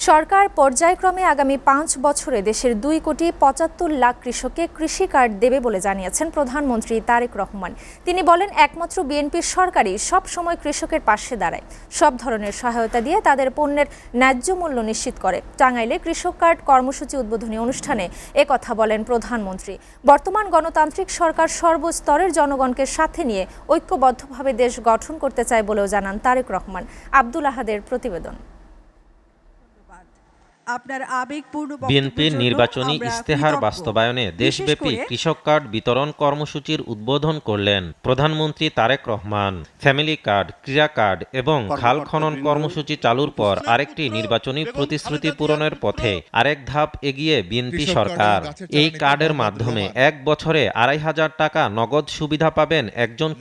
সরকার পর্যায়ক্রমে আগামী ৫ বছরে দেশের ২,৭৫,০০,০০০ কৃষককে কৃষি কার্ড দেবে বলে জানিয়েছেন প্রধানমন্ত্রী তারেক রহমান। তিনি বলেন, একমাত্র বিএনপির সরকারই সব সময় কৃষকের পাশে দাঁড়ায়, সব ধরনের সহায়তা দিয়ে তাদের পণ্যের ন্যায্য মূল্য নিশ্চিত করে। টাঙ্গাইলে কৃষক কার্ড কর্মসূচি উদ্বোধনী অনুষ্ঠানে একথা বলেন প্রধানমন্ত্রী। বর্তমান গণতান্ত্রিক সরকার সর্বস্তরের জনগণকে সাথে নিয়ে ঐক্যবদ্ধভাবে দেশ গঠন করতে চায় বলেও জানান তারেক রহমান। আব্দুল আহাদের প্রতিবেদন। বিএনপির নির্বাচনী ইশতেহার বাস্তবায়নে দেশব্যাপী কৃষক কার্ড বিতরণ কর্মসূচির উদ্বোধন করলেন প্রধানমন্ত্রী তারেক রহমান। ফ্যামিলি কার্ড, ক্রীড়া কার্ড এবং খাল খনন কর্মসূচি চালুর পর আরেকটি নির্বাচনী প্রতিশ্রুতি পূরণের পথে আরেক ধাপ এগিয়ে বিএনপি সরকার। এই কার্ডের মাধ্যমে ১ বছরে ২,৫০০ টাকা নগদ সুবিধা পাবেন একজন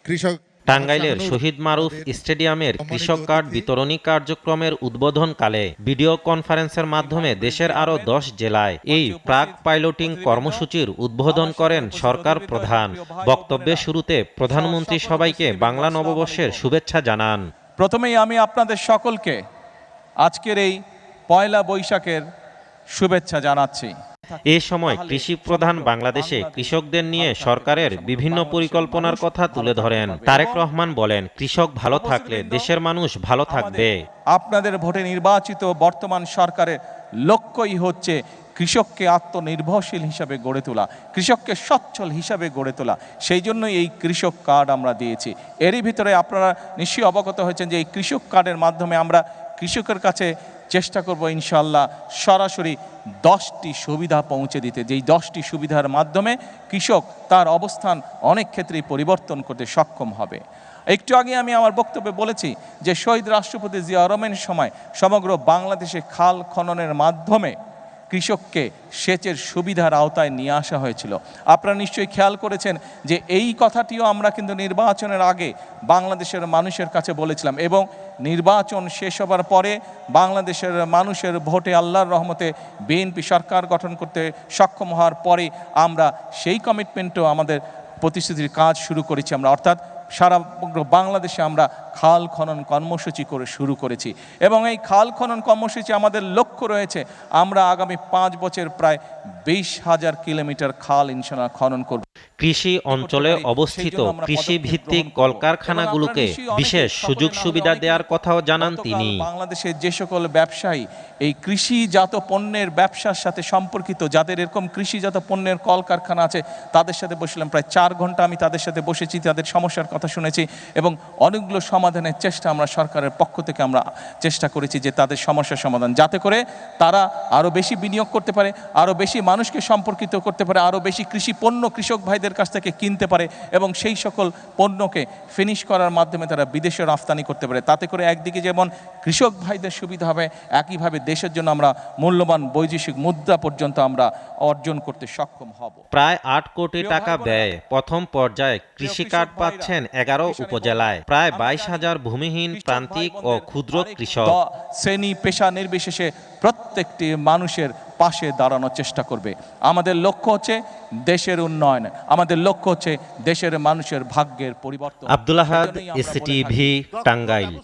কৃষক। টাঙ্গাইলের শহীদ মারুফ স্টেডিয়ামের কৃষক কার্ড বিতরণী কার্যক্রমের উদ্বোধনকালে ভিডিও কনফারেন্সের মাধ্যমে দেশের আরও ১০ জেলায় এই প্রাক পাইলটিং কর্মসূচির উদ্বোধন করেন সরকার প্রধান। বক্তব্যের শুরুতে প্রধানমন্ত্রী সবাইকে বাংলা নববর্ষের শুভেচ্ছা জানান। প্রথমেই আমি আপনাদের সকলকে আজকের এই পয়লা বৈশাখের শুভেচ্ছা জানাচ্ছি। এ সময় কৃষি প্রধান বাংলাদেশে কৃষকদের নিয়ে সরকারের বিভিন্ন পরিকল্পনার কথা তুলে ধরেন। তারেক রহমান বলেন, কৃষক ভালো থাকলে দেশের মানুষ ভালো থাকবে। আপনাদের ভোটে নির্বাচিত বর্তমান সরকারের লক্ষ্যই হচ্ছে কৃষককে আত্মনির্ভরশীল হিসাবে গড়ে তোলা, কৃষককে সচ্ছল হিসাবে গড়ে তোলা। সেই জন্যই এই কৃষক কার্ড আমরা দিয়েছি। এরই ভিতরে আপনারা নিশ্চয়ই অবগত হয়েছেন যে এই কৃষক কার্ডের মাধ্যমে আমরা কৃষকের কাছে চেষ্টা করব ইনশাআল্লাহ সরাসরি 10টি সুবিধা পৌঁছে দিতে, যেই 10টি সুবিধার মাধ্যমে কৃষক তার অবস্থান অনেক ক্ষেত্রেই পরিবর্তন করতে সক্ষম হবে। একটু আগে আমি আমার বক্তব্যে বলেছি যে শহীদ রাষ্ট্রপতি জিয়া রহমানের সময় সমগ্র বাংলাদেশে খাল খননের মাধ্যমে কৃষককে সেচের সুবিধার আওতায় নিয়ে আসা হয়েছিল। আপনারা নিশ্চয়ই খেয়াল করেছেন যে এই কথাটিও আমরা কিন্তু নির্বাচনের আগে বাংলাদেশের মানুষের কাছে বলেছিলাম, এবং নির্বাচন শেষ হবার পরে বাংলাদেশের মানুষের ভোটে আল্লাহর রহমতে বিএনপি সরকার গঠন করতে সক্ষম হওয়ার পরে আমরা সেই কমিটমেন্টও আমাদের প্রতিশ্রুতির কাজ শুরু করেছি আমরা, অর্থাৎ সারা বাংলাদেশে আমরা খাল খনন কর্মসূচি করে শুরু করেছি। এবং এই খাল খনন কর্মসূচি আমাদের লক্ষ্য রয়েছে আমরা আগামী 5 বছর প্রায় 20,000 কিলোমিটার খাল ইনশাআল্লাহ খনন করব। কৃষি অঞ্চলে অবস্থিত কৃষি ভিত্তিক কলকারখানাগুলোকে বিশেষ সুযোগ সুবিধা দেওয়ার কথাও জানান তিনি। বাংলাদেশের যে সকল ব্যবসায়ী এই কৃষিজাত পণ্যের ব্যবসার সাথে সম্পর্কিত, যাদের এরকম কৃষিজাত পণ্যের কলকারখানা আছে, তাদের সাথে বসলাম প্রায় 4 ঘন্টা। আমি তাদের সাথে বসেছি, তাদের সমস্যার কথা শুনেছি এবং অনেকগুলো সমাধানের চেষ্টা আমরা সরকারের পক্ষ থেকে আমরা চেষ্টা করেছি যে তাদের সমস্যার সমাধান, যাতে করে তারা আরও বেশি বিনিয়োগ করতে পারে, আরও বেশি মানুষকে সম্পর্কিত করতে পারে, আরও বেশি কৃষি পণ্য কৃষক ভাইদের কাছ থেকে কিনতে পারে এবং সেই সকল পণ্যকে ফিনিশ করার মাধ্যমে তারা বিদেশে রফতানি করতে পারে। তাতে করে একদিকে যেমন কৃষক ভাইদের সুবিধা হবে, একইভাবে দেশের জন্য আমরা মূল্যবান বৈদেশিক মুদ্রা পর্যন্ত আমরা অর্জন করতে সক্ষম হব। প্রায় 8 কোটি টাকা ব্যয় প্রথম পর্যায়ে কৃষি কার্ড পাচ্ছেন 11 উপজেলায় প্রায় 22,000 ভূমিহীন প্রান্তিক ও ক্ষুদ্র কৃষক। শ্রেণী পেশা নির্বিশেষে প্রত্যেকটি মানুষের পাশে দাঁড়ানোর চেষ্টা করবে। আমাদের লক্ষ্য হচ্ছে দেশের উন্নয়ন, আমাদের লক্ষ্য হচ্ছে দেশের মানুষের ভাগ্যের পরিবর্তন। আব্দুল আহাদ, এসটিভি, টাঙ্গাইল।